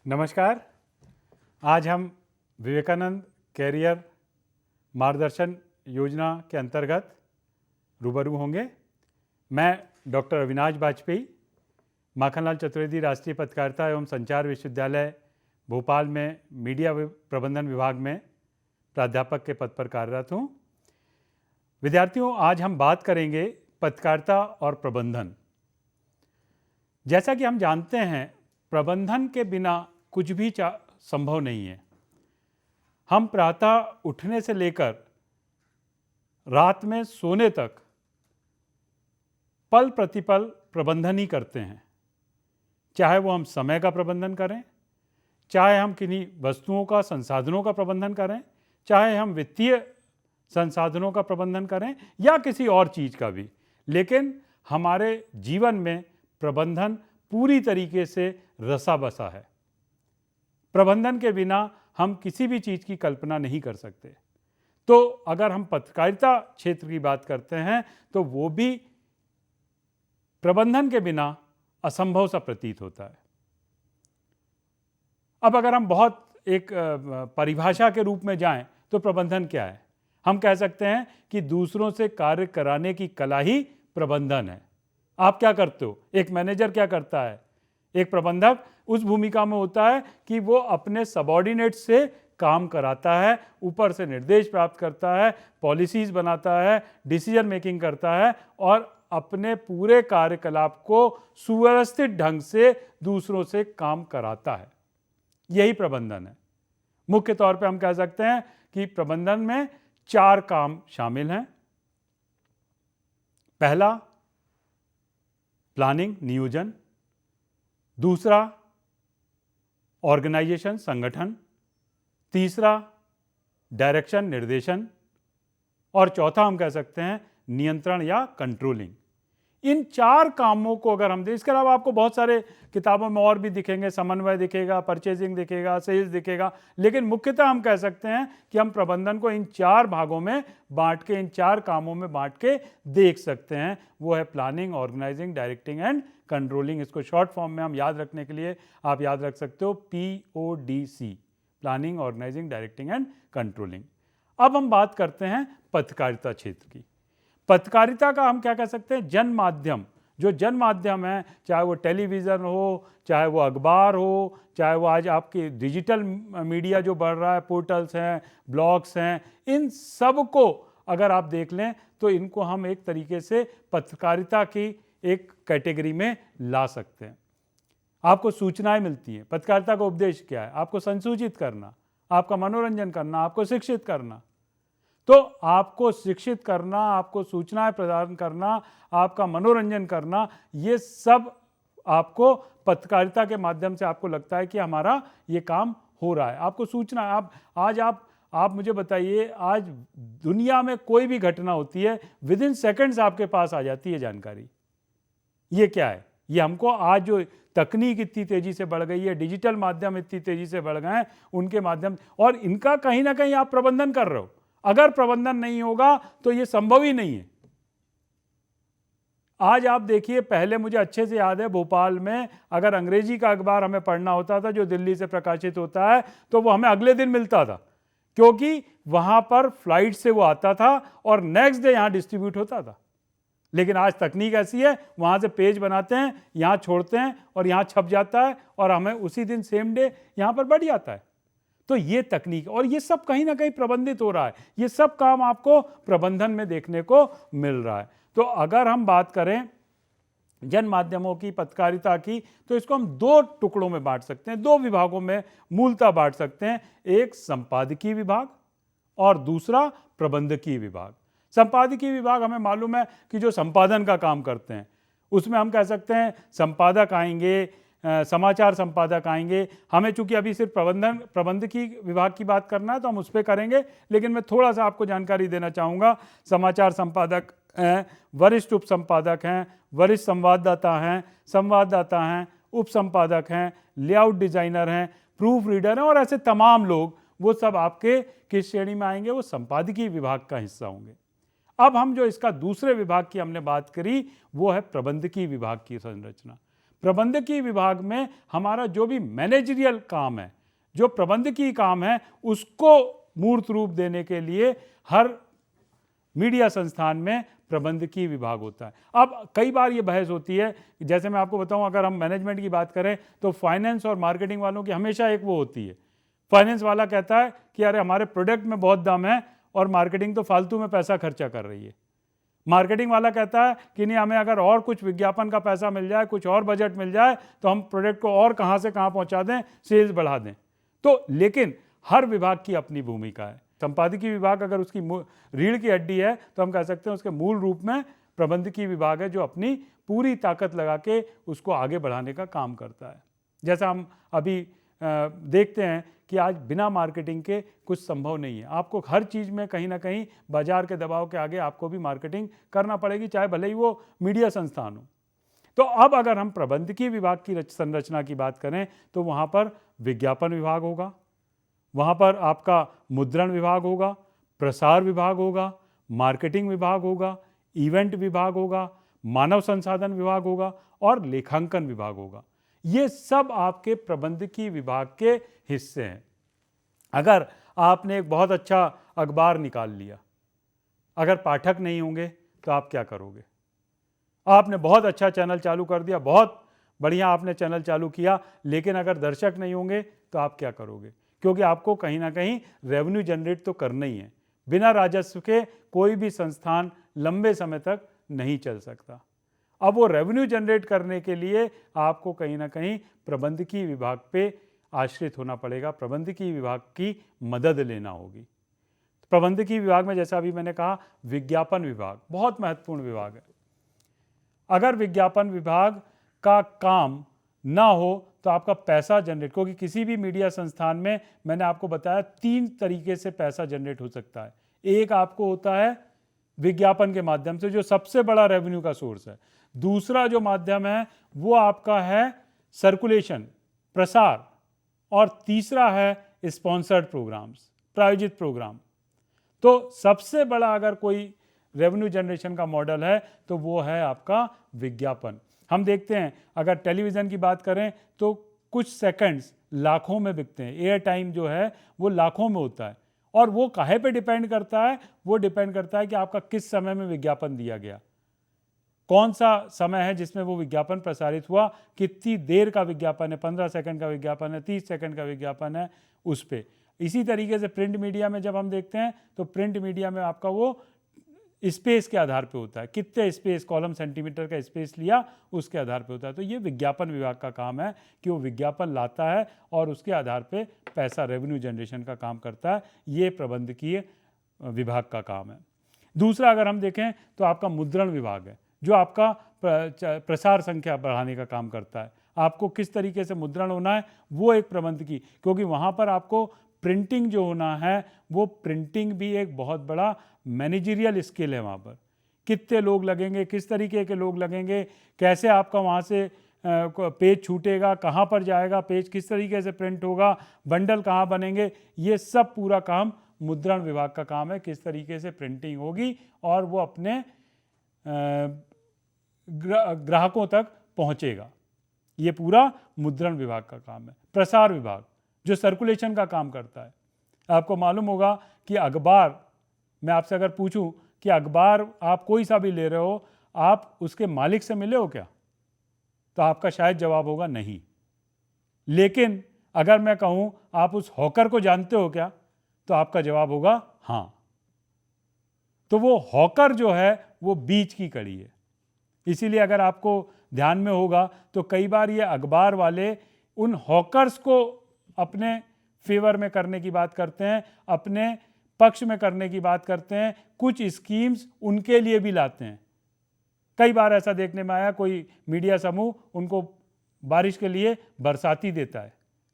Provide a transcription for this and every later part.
नमस्कार। आज हम विवेकानंद कैरियर मार्गदर्शन योजना के अंतर्गत रूबरू होंगे। मैं डॉक्टर अविनाश बाजपेयी, माखनलाल चतुर्वेदी राष्ट्रीय पत्रकारिता एवं संचार विश्वविद्यालय भोपाल में मीडिया प्रबंधन विभाग में प्राध्यापक के पद पर कार्यरत हूँ। विद्यार्थियों, आज हम बात करेंगे पत्रकारिता और प्रबंधन। जैसा कि हम जानते हैं, प्रबंधन के बिना कुछ भी संभव नहीं है। हम प्रातः उठने से लेकर रात में सोने तक पल प्रतिपल प्रबंधन ही करते हैं। चाहे वो हम समय का प्रबंधन करें, चाहे हम किन्हीं वस्तुओं का, संसाधनों का प्रबंधन करें, चाहे हम वित्तीय संसाधनों का प्रबंधन करें या किसी और चीज़ का भी। लेकिन हमारे जीवन में प्रबंधन पूरी तरीके से रसा बसा है। प्रबंधन के बिना हम किसी भी चीज़ की कल्पना नहीं कर सकते। तो अगर हम पत्रकारिता क्षेत्र की बात करते हैं तो वो भी प्रबंधन के बिना असंभव सा प्रतीत होता है। अब अगर हम बहुत एक परिभाषा के रूप में जाएं तो प्रबंधन क्या है? हम कह सकते हैं कि दूसरों से कार्य कराने की कला ही प्रबंधन है। आप क्या करते हो? एक मैनेजर क्या करता है? एक प्रबंधक उस भूमिका में होता है कि वो अपने सबऑर्डिनेट से काम कराता है, ऊपर से निर्देश प्राप्त करता है, पॉलिसीज बनाता है, डिसीजन मेकिंग करता है और अपने पूरे कार्यकलाप को सुव्यवस्थित ढंग से दूसरों से काम कराता है। यही प्रबंधन है। मुख्य तौर पे हम कह सकते हैं कि प्रबंधन में 4 काम शामिल हैं। पहला, प्लानिंग, नियोजन। दूसरा, ऑर्गेनाइजेशन, संगठन। तीसरा, डायरेक्शन, निर्देशन। और चौथा हम कह सकते हैं नियंत्रण या कंट्रोलिंग। इन 4 कामों को अगर हम दें, इसके अलावा आपको बहुत सारे किताबों में और भी दिखेंगे, समन्वय दिखेगा, परचेजिंग दिखेगा, सेल्स दिखेगा, लेकिन मुख्यतः हम कह सकते हैं कि हम प्रबंधन को इन 4 भागों में बांट के, इन 4 कामों में बांट के देख सकते हैं। वो है planning, organising, directing and controlling. इसको शॉर्ट फॉर्म में हम याद रखने के लिए आप याद रख सकते हो PODC, planning, organising, directing and controlling. अब हम बात करते हैं पत्रकारिता क्षेत्र की। पत्रकारिता का हम क्या कह सकते हैं? जन माध्यम। जो जन माध्यम है, चाहे वो टेलीविज़न हो, चाहे वो अखबार हो, चाहे वो आज आपकी डिजिटल मीडिया जो बढ़ रहा है, पोर्टल्स हैं, ब्लॉग्स हैं, इन सब को अगर आप देख लें तो इनको हम एक तरीके से पत्रकारिता की एक कैटेगरी में ला सकते हैं। आपको सूचनाएं मिलती हैं। पत्रकारिता का उपदेश क्या है? आपको संसूचित करना, आपका मनोरंजन करना, आपको शिक्षित करना। तो आपको शिक्षित करना, आपको सूचनाएं प्रदान करना, आपका मनोरंजन करना, ये सब आपको पत्रकारिता के माध्यम से आपको लगता है कि हमारा ये काम हो रहा है। आपको सूचना, आप मुझे बताइए, आज दुनिया में कोई भी घटना होती है, विदिन सेकंड्स आपके पास आ जाती है जानकारी। ये क्या है? ये हमको आज जो तकनीक इतनी तेजी से बढ़ गई है, डिजिटल माध्यम इतनी तेजी से बढ़ गए हैं, उनके माध्यम, और इनका कहीं ना कहीं आप प्रबंधन कर रहे हो। अगर प्रबंधन नहीं होगा तो ये संभव ही नहीं है। आज आप देखिए, पहले मुझे अच्छे से याद है, भोपाल में अगर अंग्रेजी का अखबार हमें पढ़ना होता था जो दिल्ली से प्रकाशित होता है, तो वो हमें अगले दिन मिलता था, क्योंकि वहां पर फ्लाइट से वो आता था और नेक्स्ट डे यहां डिस्ट्रीब्यूट होता था। लेकिन आज तकनीक ऐसी है, वहां से पेज बनाते हैं, यहां छोड़ते हैं और यहां छप जाता है और हमें उसी दिन सेम डे यहां पर बढ़ जाता है। तो ये तकनीक, और ये सब कहीं ना कहीं प्रबंधित हो रहा है। ये सब काम आपको प्रबंधन में देखने को मिल रहा है। तो अगर हम बात करें जन माध्यमों की, पत्रकारिता की, तो इसको हम 2 टुकड़ों में बांट सकते हैं, 2 विभागों में मूलतः बांट सकते हैं। एक संपादकीय विभाग और दूसरा प्रबंधकीय विभाग। संपादकीय विभाग हमें मालूम है कि जो संपादन का काम करते हैं, उसमें हम कह सकते हैं संपादक आएंगे, समाचार संपादक आएंगे। हमें चूंकि अभी सिर्फ प्रबंधकीय विभाग की बात करना है तो हम उस पर करेंगे, लेकिन मैं थोड़ा सा आपको जानकारी देना चाहूँगा। समाचार संपादक हैं, वरिष्ठ उप संपादक हैं, वरिष्ठ संवाददाता हैं, उप संपादक हैं, लेआउट डिजाइनर हैं, प्रूफ रीडर हैं, और ऐसे तमाम लोग, वो सब आपके किस श्रेणी में आएंगे? वो संपादकीय विभाग का हिस्सा होंगे। अब हम जो इसका दूसरे विभाग की हमने बात करी, वो है प्रबंधकीय विभाग की संरचना। प्रबंधकीय विभाग में हमारा जो भी मैनेजरियल काम है, जो प्रबंधकीय काम है, उसको मूर्त रूप देने के लिए हर मीडिया संस्थान में प्रबंधकीय विभाग होता है। अब कई बार ये बहस होती है, जैसे मैं आपको बताऊं, अगर हम मैनेजमेंट की बात करें तो फाइनेंस और मार्केटिंग वालों की हमेशा एक वो होती है, फाइनेंस वाला कहता है कि अरे हमारे प्रोडक्ट में बहुत दम है और मार्केटिंग तो फालतू में पैसा खर्चा कर रही है। मार्केटिंग वाला कहता है कि नहीं, हमें अगर और कुछ विज्ञापन का पैसा मिल जाए, कुछ और बजट मिल जाए तो हम प्रोडक्ट को और कहाँ से कहाँ पहुँचा दें, सेल्स बढ़ा दें। तो लेकिन हर विभाग की अपनी भूमिका है। संपादकीय विभाग अगर उसकी रीढ़ की हड्डी है तो हम कह सकते हैं उसके मूल रूप में प्रबंधकीय विभाग है, जो अपनी पूरी ताकत लगा के उसको आगे बढ़ाने का काम करता है। जैसा हम अभी देखते हैं कि आज बिना मार्केटिंग के कुछ संभव नहीं है। आपको हर चीज़ में कहीं ना कहीं बाजार के दबाव के आगे आपको भी मार्केटिंग करना पड़ेगी, चाहे भले ही वो मीडिया संस्थान हो। तो अब अगर हम प्रबंधकीय विभाग की संरचना की बात करें तो वहाँ पर विज्ञापन विभाग होगा, वहाँ पर आपका मुद्रण विभाग होगा, प्रसार विभाग होगा, मार्केटिंग विभाग होगा, इवेंट विभाग होगा, मानव संसाधन विभाग होगा और लेखांकन विभाग होगा। ये सब आपके प्रबंधकीय विभाग के हिस्से हैं। अगर आपने एक बहुत अच्छा अखबार निकाल लिया, अगर पाठक नहीं होंगे तो आप क्या करोगे? आपने बहुत अच्छा चैनल चालू कर दिया, बहुत बढ़िया आपने चैनल चालू किया, लेकिन अगर दर्शक नहीं होंगे तो आप क्या करोगे? क्योंकि आपको कहीं ना कहीं रेवेन्यू जनरेट तो करना ही है। बिना राजस्व के कोई भी संस्थान लंबे समय तक नहीं चल सकता। अब वो रेवेन्यू जनरेट करने के लिए आपको कहीं ना कहीं प्रबंधकीय विभाग पे आश्रित होना पड़ेगा, प्रबंधकीय विभाग की मदद लेना होगी। प्रबंधकीय विभाग में जैसा अभी मैंने कहा, विज्ञापन विभाग बहुत महत्वपूर्ण विभाग है। अगर विज्ञापन विभाग का काम ना हो तो आपका पैसा जनरेट, क्योंकि किसी भी मीडिया संस्थान में मैंने आपको बताया 3 तरीके से पैसा जनरेट हो सकता है। एक आपको होता है विज्ञापन के माध्यम से, जो सबसे बड़ा रेवेन्यू का सोर्स है। दूसरा जो माध्यम है वो आपका है सर्कुलेशन, प्रसार, और तीसरा है स्पॉन्सर्ड प्रोग्राम्स, प्रायोजित प्रोग्राम। तो सबसे बड़ा अगर कोई रेवेन्यू जनरेशन का मॉडल है तो वो है आपका विज्ञापन। हम देखते हैं अगर टेलीविज़न की बात करें तो कुछ सेकंड्स लाखों में बिकते हैं, एयर टाइम जो है वो लाखों में होता है। और वो काहे पे डिपेंड करता है? वो डिपेंड करता है कि आपका किस समय में विज्ञापन दिया गया, कौन सा समय है जिसमें वो विज्ञापन प्रसारित हुआ, कितनी देर का विज्ञापन है, 15 सेकंड का विज्ञापन है, 30 सेकंड का विज्ञापन है, उस पर। इसी तरीके से प्रिंट मीडिया में जब हम देखते हैं तो प्रिंट मीडिया में आपका वो स्पेस के आधार पे होता है, कितने स्पेस, कॉलम सेंटीमीटर का स्पेस लिया, उसके आधार पे होता है। तो ये विज्ञापन विभाग का काम है कि वो विज्ञापन लाता है और उसके आधार पे पैसा, रेवेन्यू जनरेशन का काम करता है। ये प्रबंधकीय विभाग का काम है। दूसरा अगर हम देखें तो आपका मुद्रण विभाग है, जो आपका प्रसार संख्या बढ़ाने का काम करता है। आपको किस तरीके से मुद्रण होना है वो एक प्रबंधकीय, क्योंकि वहाँ पर आपको प्रिंटिंग जो होना है वो प्रिंटिंग भी एक बहुत बड़ा मैनेजरियल स्किल है। वहाँ पर कितने लोग लगेंगे, किस तरीके के लोग लगेंगे, कैसे आपका वहाँ से पेज छूटेगा, कहाँ पर जाएगा पेज, किस तरीके से प्रिंट होगा, बंडल कहाँ बनेंगे, ये सब पूरा काम मुद्रण विभाग का काम है। किस तरीके से प्रिंटिंग होगी और वो अपने ग्राहकों तक पहुँचेगा, ये पूरा मुद्रण विभाग का काम है। प्रसार विभाग जो सर्कुलेशन का काम करता है। आपको मालूम होगा कि अखबार, मैं आपसे अगर पूछूं कि अखबार आप कोई सा भी ले रहे हो, आप उसके मालिक से मिले हो क्या, तो आपका शायद जवाब होगा नहीं। लेकिन अगर मैं कहूं आप उस हॉकर को जानते हो क्या, तो आपका जवाब होगा हाँ। तो वो हॉकर जो है वो बीच की कड़ी है। इसीलिए अगर आपको ध्यान में होगा तो कई बार ये अखबार वाले उन हॉकर्स को अपने फेवर में करने की बात करते हैं, अपने पक्ष में करने की बात करते हैं, कुछ स्कीम्स उनके लिए भी लाते हैं। कई बार ऐसा देखने में आया, कोई मीडिया समूह उनको बारिश के लिए बरसाती देता है,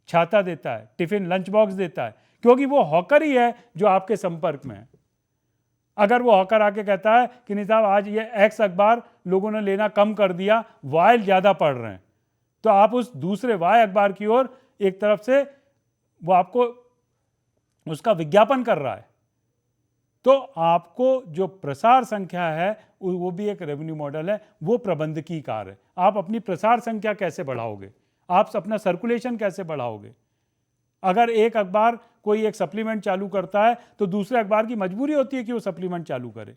छाता देता है, टिफिन लंच बॉक्स देता है, क्योंकि वो हॉकर ही है जो आपके संपर्क में है। अगर वो हॉकर आके कहता है कि नहीं साहब आज ये एक्स अखबार लोगों ने लेना कम कर दिया, वाई ज़्यादा पढ़ रहे हैं, तो आप उस दूसरे वाई अखबार की ओर एक तरफ से वो आपको उसका विज्ञापन कर रहा है। तो आपको जो प्रसार संख्या है वो भी एक रेवेन्यू मॉडल है, वो प्रबंधकीय कार्य है। आप अपनी प्रसार संख्या कैसे बढ़ाओगे, आप अपना सर्कुलेशन कैसे बढ़ाओगे। अगर एक अखबार कोई एक सप्लीमेंट चालू करता है तो दूसरे अखबार की मजबूरी होती है कि वो सप्लीमेंट चालू करे,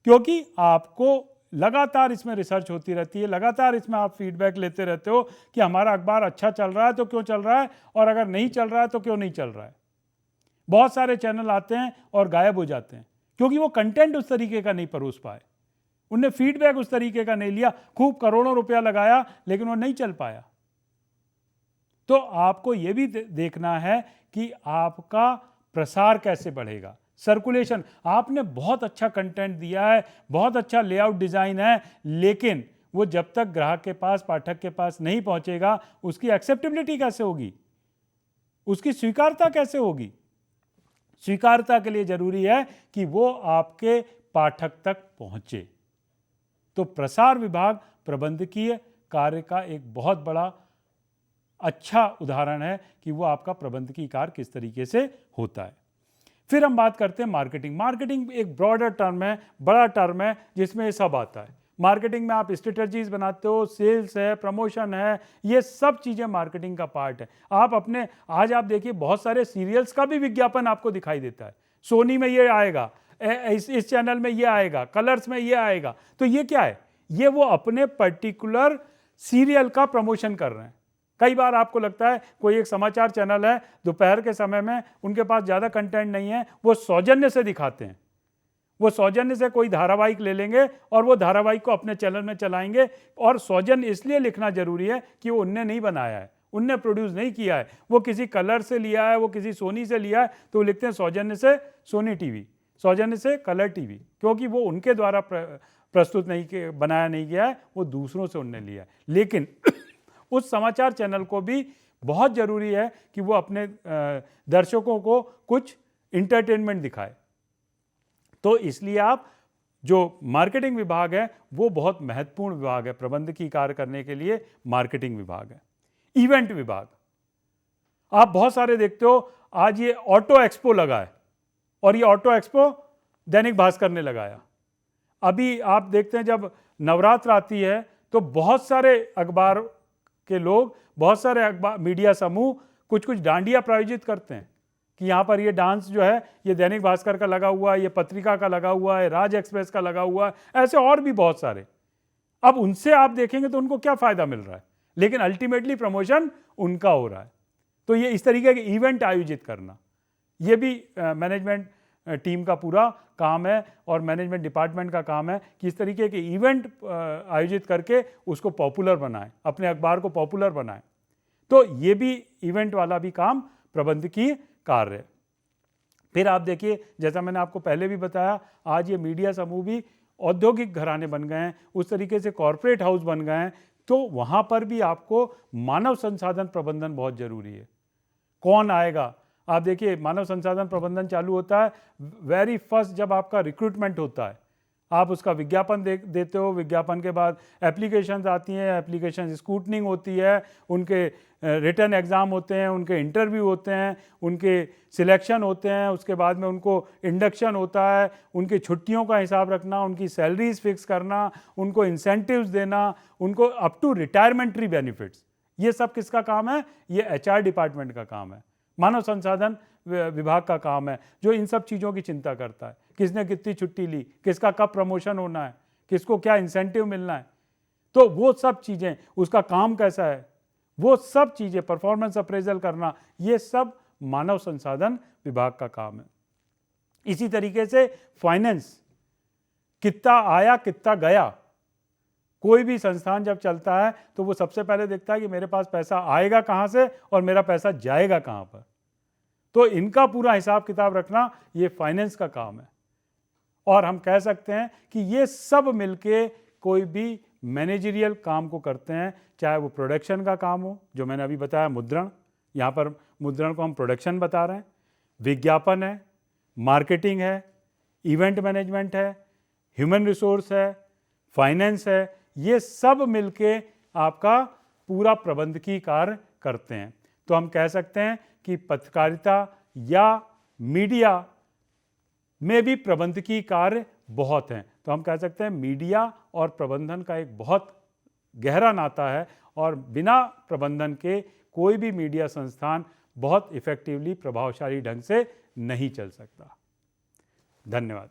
क्योंकि आपको लगातार इसमें रिसर्च होती रहती है, लगातार इसमें आप फीडबैक लेते रहते हो कि हमारा अखबार अच्छा चल रहा है तो क्यों चल रहा है, और अगर नहीं चल रहा है तो क्यों नहीं चल रहा है। बहुत सारे चैनल आते हैं और गायब हो जाते हैं क्योंकि वो कंटेंट उस तरीके का नहीं परोस पाए, उनने फीडबैक उस तरीके का नहीं लिया, खूब करोड़ों रुपया लगाया लेकिन वो नहीं चल पाया। तो आपको ये भी देखना है कि आपका प्रसार कैसे बढ़ेगा, सर्कुलेशन। आपने बहुत अच्छा कंटेंट दिया है, बहुत अच्छा लेआउट डिज़ाइन है, लेकिन वो जब तक ग्राहक के पास, पाठक के पास नहीं पहुंचेगा, उसकी एक्सेप्टेबिलिटी कैसे होगी, उसकी स्वीकारता कैसे होगी। स्वीकारता के लिए जरूरी है कि वो आपके पाठक तक पहुंचे। तो प्रसार विभाग प्रबंधकीय कार्य का एक बहुत बड़ा अच्छा उदाहरण है कि वो आपका प्रबंधकीय कार्य किस तरीके से होता है। फिर हम बात करते हैं मार्केटिंग। मार्केटिंग एक ब्रॉडर टर्म है, बड़ा टर्म है, जिसमें ये सब आता है। मार्केटिंग में आप स्ट्रेटजीज बनाते हो, सेल्स है, प्रमोशन है, ये सब चीज़ें मार्केटिंग का पार्ट है। आप अपने आज आप देखिए बहुत सारे सीरियल्स का भी विज्ञापन आपको दिखाई देता है। सोनी में ये आएगा, इस चैनल में ये आएगा, कलर्स में ये आएगा। तो ये क्या है, ये वो अपने पर्टिकुलर सीरियल का प्रमोशन कर रहे हैं। कई बार आपको लगता है कोई एक समाचार चैनल है, दोपहर के समय में उनके पास ज़्यादा कंटेंट नहीं है, वो सौजन्य से दिखाते हैं, वो सौजन्य से कोई धारावाहिक ले लेंगे और वो धारावाहिक को अपने चैनल में चलाएंगे। और सौजन्य इसलिए लिखना जरूरी है कि वो उनने नहीं बनाया है, उनने प्रोड्यूस नहीं किया है, वो किसी कलर से लिया है, वो किसी सोनी से लिया है, तो वो लिखते हैं सौजन्य से सोनी टीवी, सौजन्य से कलर टीवी, क्योंकि वो उनके द्वारा प्रस्तुत नहीं बनाया नहीं गया है, वो दूसरों से उनने लिया है। लेकिन उस समाचार चैनल को भी बहुत ज़रूरी है कि वो अपने दर्शकों को कुछ इंटरटेनमेंट दिखाए। तो इसलिए आप जो मार्केटिंग विभाग है वो बहुत महत्वपूर्ण विभाग है, प्रबंधकीय कार्य करने के लिए मार्केटिंग विभाग है। इवेंट विभाग, आप बहुत सारे देखते हो, आज ये ऑटो एक्सपो लगा है और ये ऑटो एक्सपो दैनिक भास्कर ने लगाया। अभी आप देखते हैं जब नवरात्र आती है तो बहुत सारे अखबार के लोग, बहुत सारे अखबार मीडिया समूह कुछ कुछ डांडिया प्रायोजित करते हैं कि यहाँ पर ये डांस जो है ये दैनिक भास्कर का लगा हुआ है, ये पत्रिका का लगा हुआ है, राज एक्सप्रेस का लगा हुआ है, ऐसे और भी बहुत सारे। अब उनसे आप देखेंगे तो उनको क्या फ़ायदा मिल रहा है, लेकिन अल्टीमेटली प्रमोशन उनका हो रहा है। तो ये इस तरीके के इवेंट आयोजित करना, ये भी मैनेजमेंट टीम का पूरा काम है और मैनेजमेंट डिपार्टमेंट का काम है कि इस तरीके के इवेंट आयोजित करके उसको पॉपुलर बनाएं, अपने अखबार को पॉपुलर बनाएं। तो ये भी इवेंट वाला भी काम प्रबंधकीय कार्य है। फिर आप देखिए, जैसा मैंने आपको पहले भी बताया, आज ये मीडिया समूह भी औद्योगिक घराने बन गए हैं, उस तरीके से कॉरपोरेट हाउस बन गए हैं। तो वहाँ पर भी आपको मानव संसाधन प्रबंधन बहुत ज़रूरी है। कौन आएगा, आप देखिए मानव संसाधन प्रबंधन चालू होता है वेरी फर्स्ट जब आपका रिक्रूटमेंट होता है, आप उसका विज्ञापन देते हो, विज्ञापन के बाद एप्लीकेशंस आती हैं, एप्लीकेशन स्क्रूटनिंग होती है, उनके रिटन एग्ज़ाम होते हैं, उनके इंटरव्यू होते हैं, उनके सिलेक्शन होते हैं, उसके बाद में उनको इंडक्शन होता है, उनकी छुट्टियों का हिसाब रखना, उनकी सैलरीज फिक्स करना, उनको इंसेंटिव्स देना, उनको अप टू रिटायरमेंटरी बेनिफिट्स, ये सब किसका काम है, ये HR डिपार्टमेंट का काम है, मानव संसाधन विभाग का काम है, जो इन सब चीज़ों की चिंता करता है। किसने कितनी छुट्टी ली, किसका कब प्रमोशन होना है, किसको क्या इंसेंटिव मिलना है, तो वो सब चीज़ें, उसका काम कैसा है, वो सब चीज़ें, परफॉर्मेंस अप्रेजल करना, ये सब मानव संसाधन विभाग का काम है। इसी तरीके से फाइनेंस, कितना आया कितना गया, कोई भी संस्थान जब चलता है तो वो सबसे पहले देखता है कि मेरे पास पैसा आएगा कहाँ से और मेरा पैसा जाएगा कहाँ पर। तो इनका पूरा हिसाब किताब रखना ये फाइनेंस का काम है। और हम कह सकते हैं कि ये सब मिलके कोई भी मैनेजरियल काम को करते हैं, चाहे वो प्रोडक्शन का काम हो, जो मैंने अभी बताया मुद्रण, यहाँ पर मुद्रण को हम प्रोडक्शन बता रहे हैं, विज्ञापन है, मार्केटिंग है, इवेंट मैनेजमेंट है, ह्यूमन रिसोर्स है, फाइनेंस है, ये सब मिलके आपका पूरा प्रबंधकीय कार्य करते हैं। तो हम कह सकते हैं कि पत्रकारिता या मीडिया में भी प्रबंधकीय कार्य बहुत हैं। तो हम कह सकते हैं मीडिया और प्रबंधन का एक बहुत गहरा नाता है और बिना प्रबंधन के कोई भी मीडिया संस्थान बहुत इफ़ेक्टिवली, प्रभावशाली ढंग से नहीं चल सकता। धन्यवाद।